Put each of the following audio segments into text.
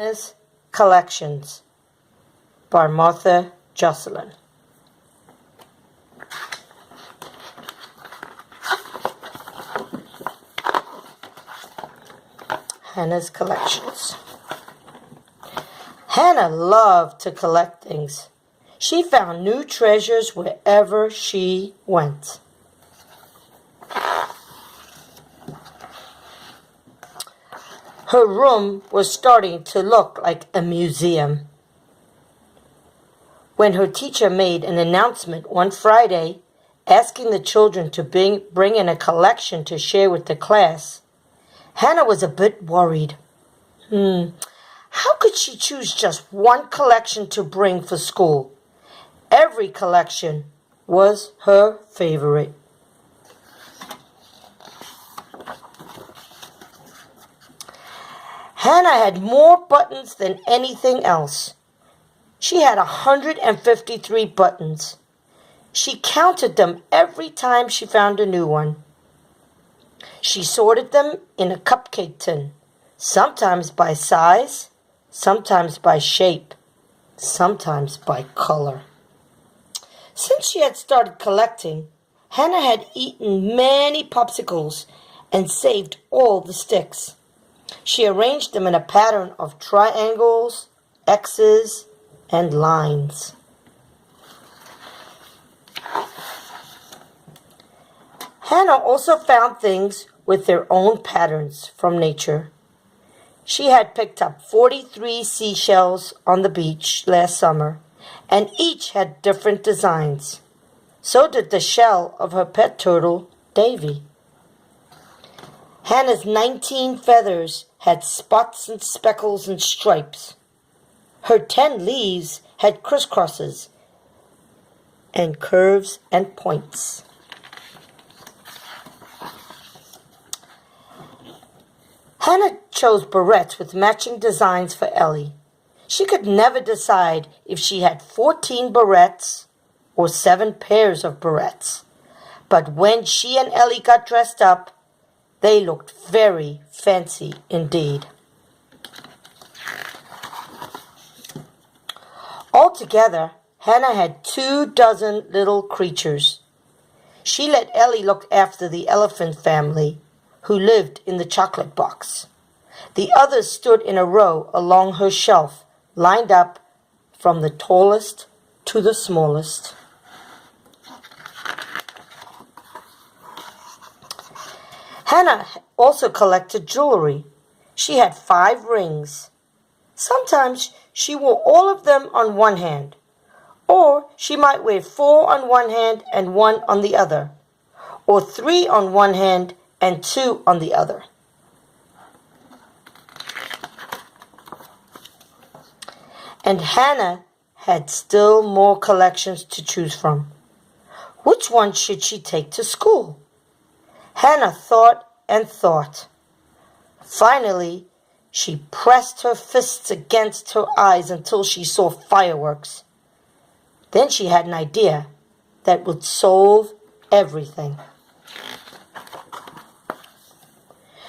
Hannah's Collections by Martha Jocelyn. Hannah's Collections. Hannah loved to collect things. She found new treasures wherever she went. Her room was starting to look like a museum. When her teacher made an announcement one Friday asking the children to bring in a collection to share with the class, Hannah was a bit worried. How could she choose just one collection to bring for school? Every collection was her favorite. Hannah had more buttons than anything else. She had 153 buttons. She counted them every time she found a new one. She sorted them in a cupcake tin, sometimes by size, sometimes by shape, sometimes by color. Since she had started collecting, Hannah had eaten many popsicles and saved all the sticks. She arranged them in a pattern of triangles, X's, and lines. Hannah also found things with their own patterns from nature. She had picked up 43 seashells on the beach last summer, and each had different designs. So did the shell of her pet turtle, Davy. Hannah's 19 feathers had spots and speckles and stripes. Her 10 leaves had crisscrosses and curves and points. Hannah chose barrettes with matching designs for Ellie. She could never decide if she had 14 barrettes or 7 pairs of barrettes. But when she and Ellie got dressed up, they looked very fancy indeed. Altogether, Hannah had 24 little creatures. She let Ellie look after the elephant family, who lived in the chocolate box. The others stood in a row along her shelf, lined up from the tallest to the smallest. Hannah also collected jewelry. She had 5 rings. Sometimes she wore all of them on one hand, or she might wear 4 on one hand and 1 on the other, or 3 on one hand and 2 on the other. And Hannah had still more collections to choose from. Which one should she take to school? Hannah thought and thought. Finally, she pressed her fists against her eyes until she saw fireworks. Then she had an idea that would solve everything.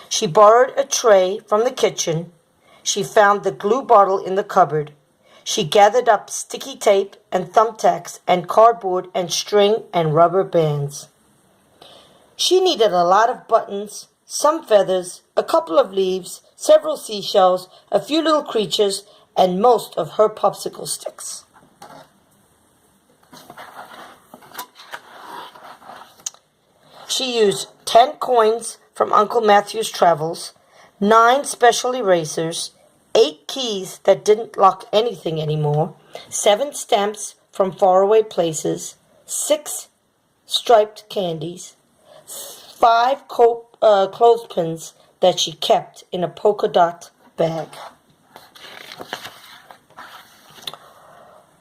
She borrowed a tray from the kitchen. She found the glue bottle in the cupboard. She gathered up sticky tape and thumbtacks and cardboard and string and rubber bands. She needed a lot of buttons, some feathers, a couple of leaves, several seashells, a few little creatures, and most of her popsicle sticks. She used 10 coins from Uncle Matthew's travels, 9 special erasers, 8 keys that didn't lock anything anymore, 7 stamps from faraway places, 6 striped candies, 5 clothespins that she kept in a polka dot bag,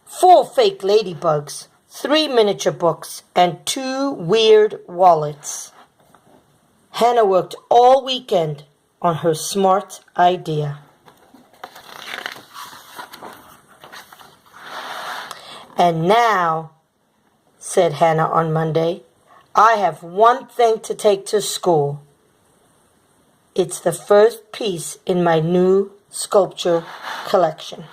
4 fake ladybugs, 3 miniature books, and 2 weird wallets. Hannah worked all weekend on her smart idea. And now, said Hannah on Monday, I have one thing to take to school. It's the first piece in my new sculpture collection.